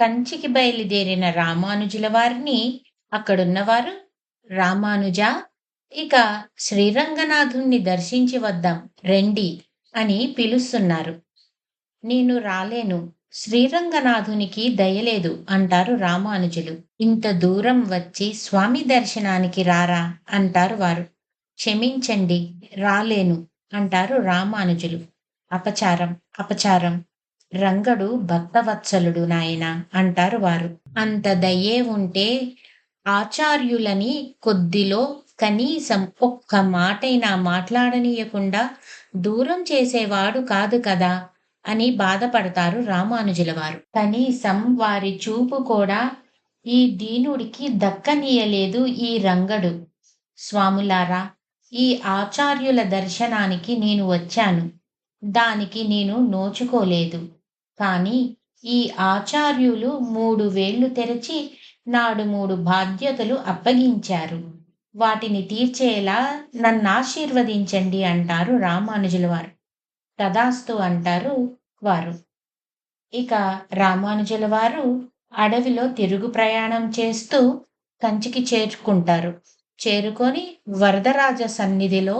కంచికి బయలుదేరిన రామానుజుల వారిని అక్కడున్నవారు రామానుజ, ఇక శ్రీరంగనాథుణ్ణి దర్శించి వద్దాం రండి అని పిలుస్తున్నారు. నేను రాలేను, శ్రీరంగనాథునికి దయలేదు అంటారు రామానుజులు. ఇంత దూరం వచ్చి స్వామి దర్శనానికి రారా అంటారు వారు. క్షమించండి, రాలేను అంటారు రామానుజులు. అపచారం, అపచారం, రంగడు భక్తవత్సలుడు నాయనా అంటారు వారు. అంత దయే ఉంటే ఆచార్యులని కొద్దిలో కనీసం ఒక్క మాటైనా మాట్లాడనీయకుండా దూరం చేసేవాడు కాదు కదా అని బాధపడతారు రామానుజుల వారు. కనీసం వారి చూపు కూడా ఈ దీనుడికి దక్కనీయలేదు ఈ రంగడు. స్వాములారా, ఈ ఆచార్యుల దర్శనానికి నేను వచ్చాను, దానికి నేను నోచుకోలేదు. కానీ ఈ ఆచార్యులు 3 వేళ్లు తెరచి నాడు 3 బాధ్యతలు అప్పగించారు. వాటిని తీర్చేలా నన్నాశీర్వదించండి అంటారు రామానుజుల వారు. తదాస్తు అంటారు వారు. ఇక రామానుజుల వారు అడవిలో తిరుగు ప్రయాణం చేస్తూ కంచికి చేరుకుంటారు. చేరుకొని వరదరాజ సన్నిధిలో,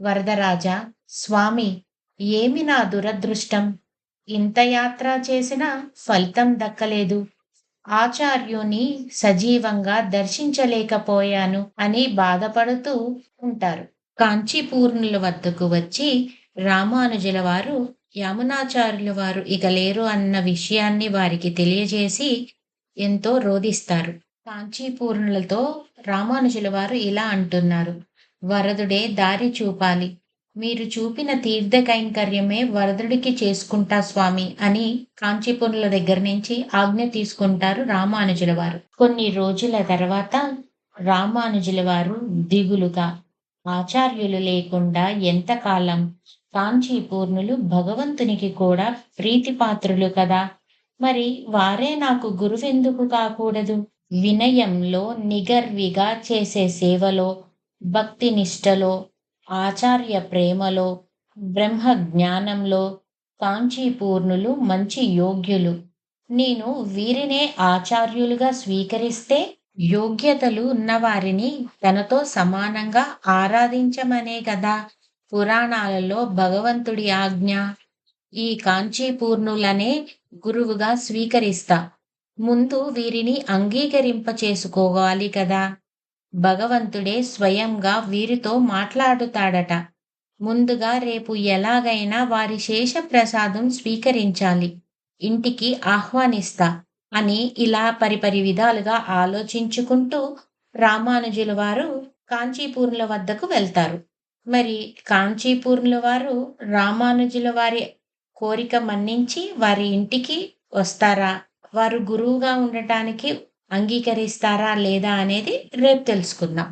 వరదరాజా, స్వామి, ఏమి నా దురదృష్టం, ఇంత యాత్ర చేసినా ఫలితం దక్కలేదు, ఆచార్యుని సజీవంగా దర్శించలేకపోయాను అని బాధపడుతూ ఉంటారు. కాంచీపూర్ణుల వద్దకు వచ్చి రామానుజుల వారు యామునాచార్యుల వారు ఇక లేరు అన్న విషయాన్ని వారికి తెలియజేసి ఎంతో రోదిస్తారు. కాంచీపూర్ణులతో రామానుజుల వారు ఇలా అంటున్నారు: వరదుడే దారి చూపాలి, మీరు చూపిన తీర్థ కైంకర్యమే వరదుడికి చేసుకుంటా స్వామి అని కాంచీపూర్ణుల దగ్గర నుంచి ఆజ్ఞ తీసుకుంటారు రామానుజుల వారు. కొన్ని రోజుల తర్వాత రామానుజుల వారు దిగులుగా, ఆచార్యులు లేకుండా ఎంతకాలం, కాంచీపూర్ణులు భగవంతునికి కూడా ప్రీతిపాత్రులు కదా, మరి వారే నాకు గురువెందుకు కాకూడదు? వినయంలో, నిగర్విగా చేసే సేవలో, భక్తి నిష్టలో, ఆచార్య ప్రేమలో, బ్రహ్మ జ్ఞానంలో కాంచీపూర్ణులు మంచి యోగ్యులు. నేను వీరినే ఆచార్యులుగా స్వీకరిస్తే యోగ్యతలు ఉన్నవారిని తనతో సమానంగా ఆరాధించమనే కదా పురాణాలలో భగవంతుడి ఆజ్ఞ. ఈ కాంచీపూర్ణులనే గురువుగా స్వీకరిస్తా. ముందు వీరిని అంగీకరింప చేసుకోవాలి కదా. భగవంతుడే స్వయంగా వీరితో మాట్లాడుతాడట. ముందుగా రేపు ఎలాగైనా వారి శేష ప్రసాదం స్వీకరించాలి, ఇంటికి ఆహ్వానిస్తా అని ఇలా పరిపరి విధాలుగా ఆలోచించుకుంటూ రామానుజుల వారు కాంచీపూర్ణుల వద్దకు వెళ్తారు. మరి కాంచీపూర్ణుల వారు రామానుజుల వారి కోరిక మన్నించి వారి ఇంటికి వస్తారా, వారు గురువుగా ఉండటానికి అంగీకరిస్తారా లేదా అనేది రేపు తెలుసుకుందాం.